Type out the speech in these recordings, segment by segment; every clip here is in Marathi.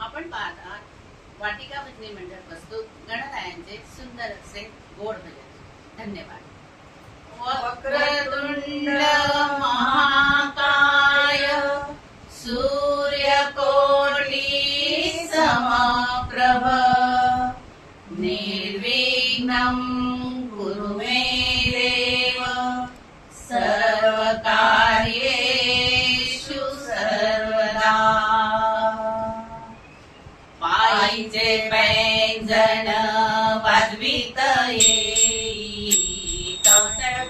आपण पाहत आहात वाटिका भजनी मंडळ प्रस्तुत गणरायांचे सुंदर असे गोड भजन. धन्यवाद. वक्रतुंड महाकाय सूर्यकोटि समप्रभ निर्विघ्नं कुरु मे देव सर्वकार्येषु सर्वदा. पायीचे पैंजण वाजवित येई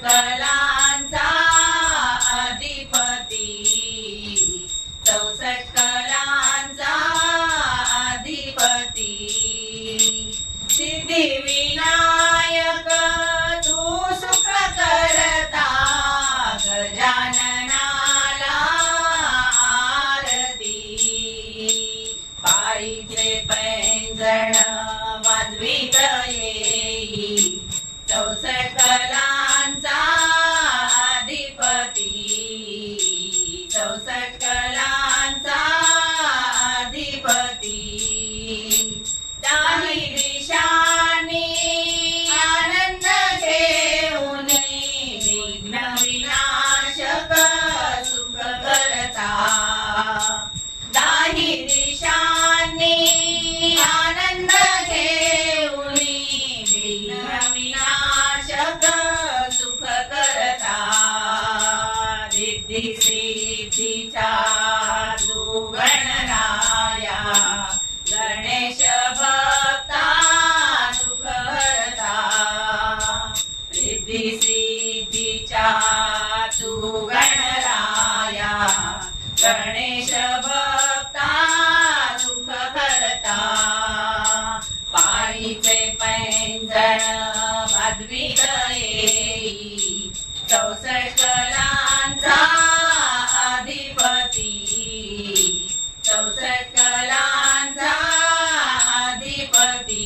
कलांचा अधिपती, 64 कलांचा अधिपती. सिद्धिविनायक तू सुख करता, गजाननाला आरती. पायीचे पैंजण वाजवित येई 64 कलांचा अधिपती, 64 कलांचा अधिपती. दाही दिशांनी आनंद घेऊन विघ्न विनाशक सुख करता. दाही दिशांनी आनंद घेऊन विघ्न विनाशक सुख करता. रिद्धी सिद्धीचा तू गणराया, गणेश भक्ता सुख हरता. रिद्धी सिद्धीचा तू गणराया, गणेश भक्ता सुख हरता. पायीचे पैंजण वाजवित येई 64 कलांचा अधिपती, 64 कलांचा अधिपती.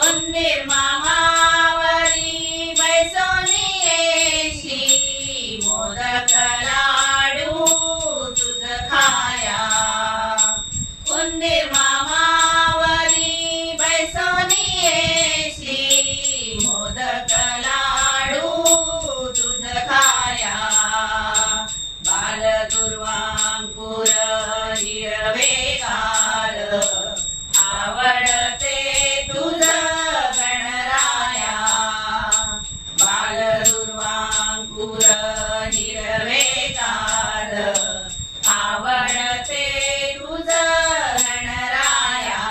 उंदीर मामावरी बैसोनी येशी, मोदक लाडू तुझ खाया. उंदीर मामावरी बैसोनी येशी, मोदक लाडू तुझ खाया. बाल दुर्वांकुर हिरवेगार, आवडते तुझ गणराया. बाल दुर्वांकुर हिरवेगार, आवडते तुझ गणराया.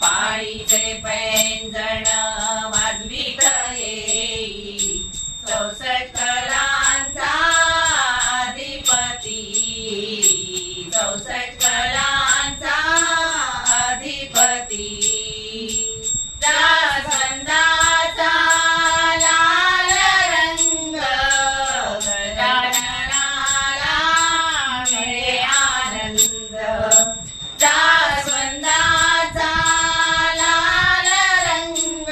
पायीचे पैंजण वाजवित येई 64 कलांचा अधिपती, 64 कलांचा अधिपती. जास्वंदाचा लाल रंग गजाननाला मिळे आनंद. जास्वंदाचा लाल रंग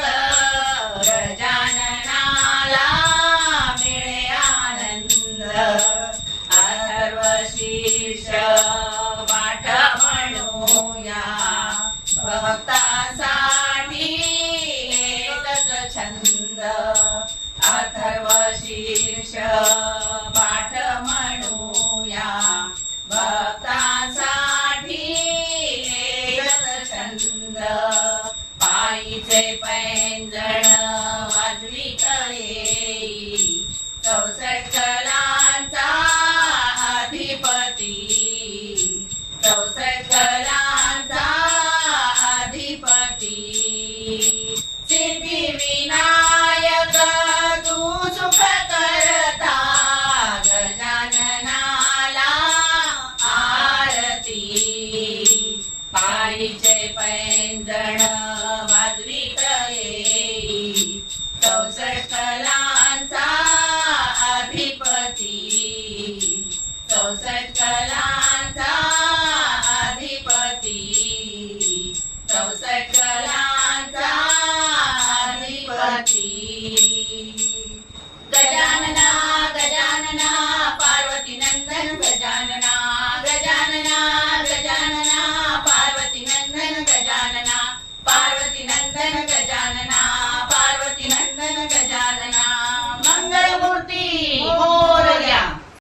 गजाननाला मिळे आनंद. अथर्व शीर्ष पाठ म्हणूया, भक्तासाठी एकच छंद. अथर्व शीर्ष पाठ म्हणूया, भक्तासाठी एकच छंद. पायीचे पैंजण